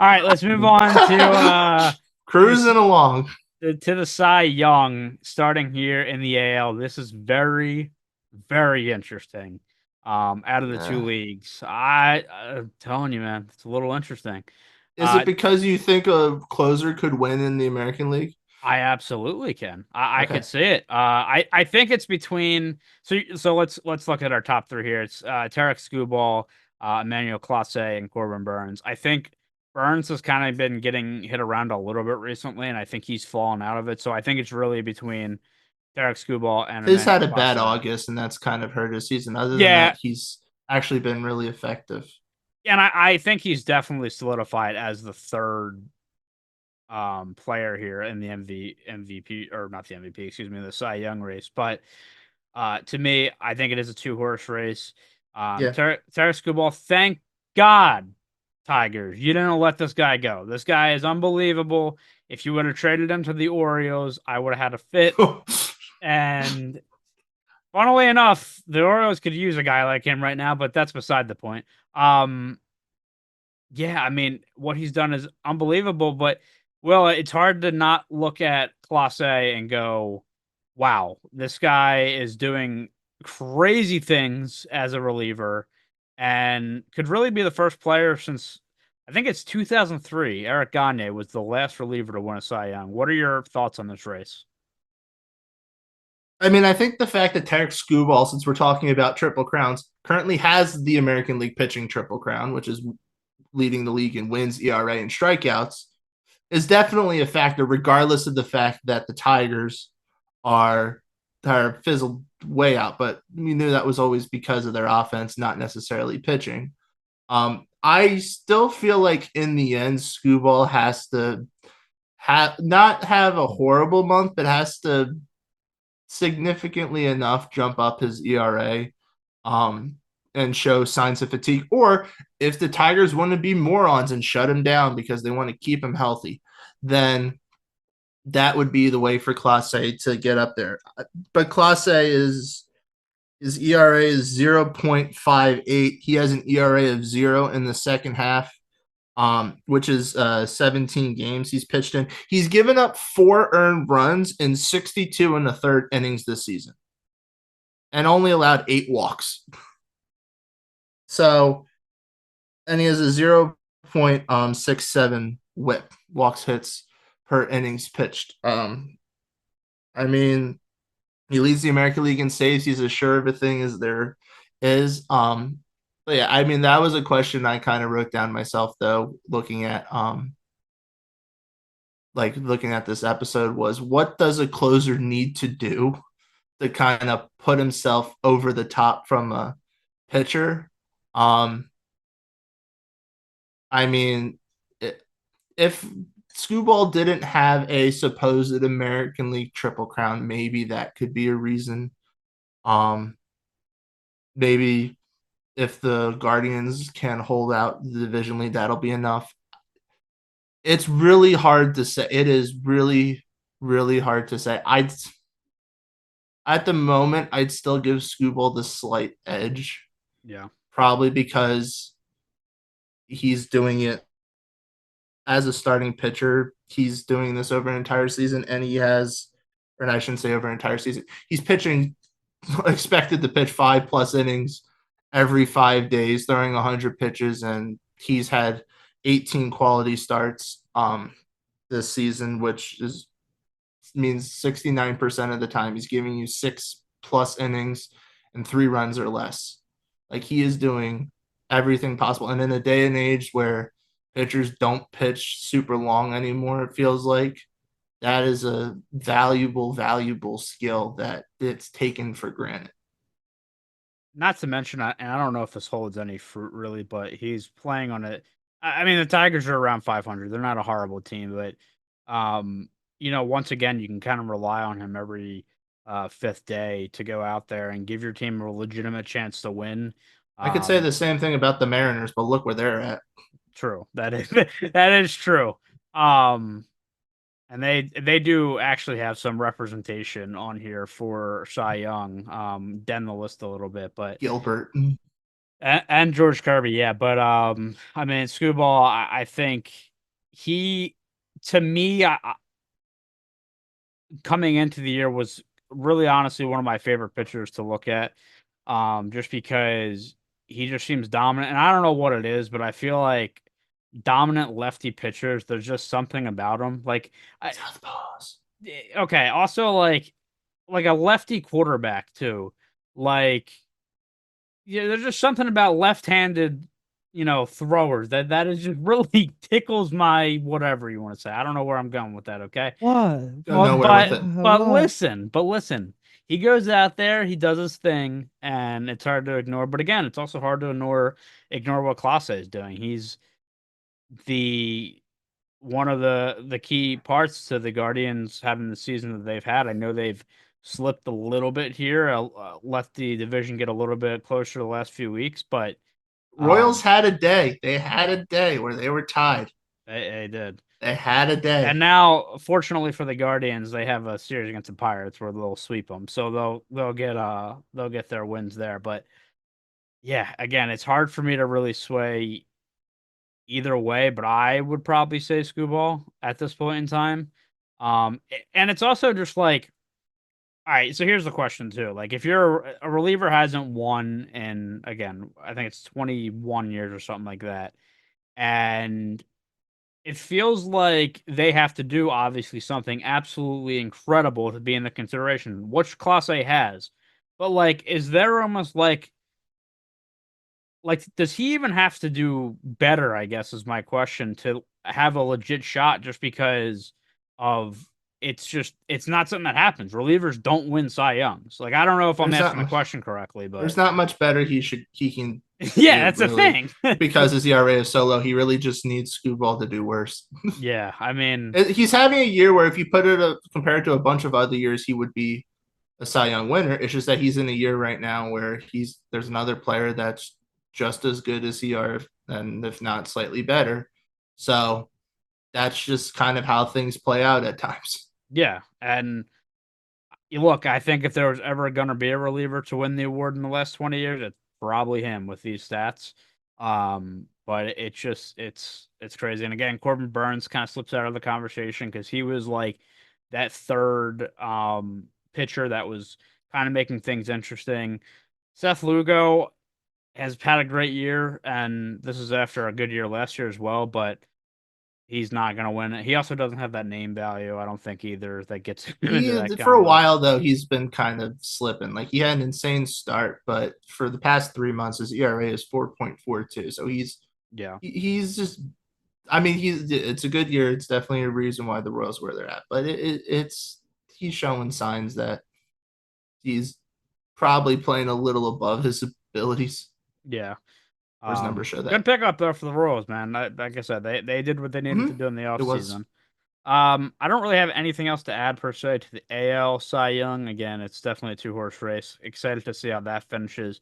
right, let's move on Cruising along. to the Cy Young starting here in the AL. This is very, very interesting. Out of the two Yeah. leagues, I'm telling you, man, it's a little interesting. Is Uh, it because you think a closer could win in the American League? I absolutely can. I could Okay. see it. I think it's between. So let's look at our top three here. It's Tarik Skubal, Emmanuel Clase, and Corbin Burns. I think Burns has kind of been getting hit around a little bit recently, and I think he's fallen out of it. So I think it's really between Tarik Skubal and He's Emmanuel had a bad Clase. August, and that's kind of hurt his season. Other than Yeah, that, he's actually been really effective. and I think he's definitely solidified as the third player here in the MVP, or not the MVP, excuse me, the Cy Young race. But to me, I think it is a two-horse race. Yeah. Tarik Skubal, thank God, Tigers, you didn't let this guy go. This guy is unbelievable. If you would have traded him to the Orioles, I would have had a fit. And funnily enough, the Orioles could use a guy like him right now, but that's beside the point. Yeah, I mean, what he's done is unbelievable, but well, it's hard to not look at Clase and go, "Wow, this guy is doing crazy things as a reliever and could really be the first player since I think it's 2003. Eric Gagne was the last reliever to win a Cy Young. What are your thoughts on this race? I mean, I think the fact that Tarik Skubal, since we're talking about triple crowns, currently has the American League pitching triple crown, which is leading the league in wins, ERA, and strikeouts, is definitely a factor, regardless of the fact that the Tigers are are fizzled way out. But we knew that was always because of their offense, not necessarily pitching. I still feel like in the end, Skubal has to not have a horrible month, but has to significantly enough jump up his ERA um, and show signs of fatigue. Or if the Tigers want to be morons and shut him down because they want to keep him healthy, then that would be the way for Clase to get up there. But Clase is his ERA is 0.58. He has an ERA of 0 in the second half, which is 17 games he's pitched in. He's given up 4 earned runs in 62 in the third innings this season and only allowed 8 walks. So, and he has a 0.67 whip, walks hits per innings pitched. I mean, he leads the American League in saves. He's as sure of a thing as there is. But yeah, I mean, that was a question I kind of wrote down myself though, looking at this episode was what does a closer need to do to kind of put himself over the top from a pitcher? Um, I mean, if Skubal didn't have a supposed American League triple crown, maybe that could be a reason. Um, maybe if the Guardians can hold out the division lead, that'll be enough. It's really hard to say. It is really, really hard to say. I'd at the moment I'd still give Skubal the slight edge, Yeah. probably because he's doing it as a starting pitcher. He's doing this over an entire season, and he has, or I shouldn't say over an entire season. He's pitching expected to pitch 5+ innings every 5 days, throwing 100 pitches, and he's had 18 quality starts this season, which is means 69% of the time he's giving you 6+ innings and 3 runs or less. Like he is doing everything possible. And in a day and age where pitchers don't pitch super long anymore, it feels like that is a valuable, valuable skill that it's taken for granted. Not to mention, and I don't know if this holds any fruit really, but he's playing on it. I mean, the Tigers are around 500. They're not a horrible team, but once again, you can kind of rely on him every fifth day to go out there and give your team a legitimate chance to win. I could say Um, the same thing about the Mariners, but look where they're at. True. That is that is true. Um, and they do actually have some representation on here for Cy Young. Den the list a little bit, but Gilbert. and George Kirby, yeah. But I mean, Screwball, I think he to me, coming into the year was really honestly one of my favorite pitchers to look at. Just because he just seems dominant, and I don't know what it is, but I feel like dominant lefty pitchers, there's just something about them. Southpaws. Okay, also like a lefty quarterback too. Like yeah, there's just something about left-handed, throwers that is just really tickles my whatever you want to say. I don't know where I'm going with that, okay? What? Go But nowhere with but it. but What? listen. He goes out there, he does his thing, and it's hard to ignore. But again, it's also hard to ignore what Clase is doing. He's the one of the key parts to the Guardians having the season that they've had. I know they've slipped a little bit here, let the division get a little bit closer the last few weeks, but Royals um, had a day. They had a day where they were tied. they did. They had a And day. now, fortunately for the Guardians, they have a series against the Pirates where they'll sweep them, so they'll get their wins there. But yeah, again, it's hard for me to really sway either way, but I would probably say Skubal at this point in time. And it's also just like, all right, so here's the question too. Like, if you're a reliever hasn't won in again, I think it's 21 years or something like that, and it feels like they have to do obviously something absolutely incredible to be in the consideration, which Class A has. But like, is there almost like does he even have to do better, I guess is my question, to have a legit shot just because of it's not something that happens. Relievers don't win Cy Youngs. Like I don't know if I'm There's asking the not question correctly, there's but not much better he can yeah, do that's the really thing. because his ERA is so low. He really just needs Scooball to do worse. Yeah, I mean, He's having a year where if you put it compared to a bunch of other years, he would be a Cy Young winner. It's just that he's in a year right now where there's another player that's just as good as he are, and if not slightly better. So that's just kind of how things play out at times. yeah, and look, I think if there was ever going to be a reliever to win the award in the last 20 years, it's probably him with these stats. But it's just it's crazy. And again, Corbin Burns kind of slips out of the conversation because he was like that third pitcher that was kind of making things interesting. Seth Lugo has had a great year, and this is after a good year last year as well, but he's not going to win it. He also doesn't have that name value, I don't think either, that gets him into He that for a combo. while though he's been kind of slipping. Like he had an insane start, but for the past 3 months his ERA is 4.42. So Yeah. he's just. I mean, it's a good year. It's definitely a reason why the Royals where they're at. But it's he's showing signs that he's probably playing a little above his abilities. Yeah. Or his numbers show that. Good pickup though for the Royals, man. Like I said, they did what they needed to Mm-hmm. do in the It was. offseason. I don't really have anything else to add per se to the AL Cy Young. Again, it's definitely a two-horse race. Excited to see how that finishes.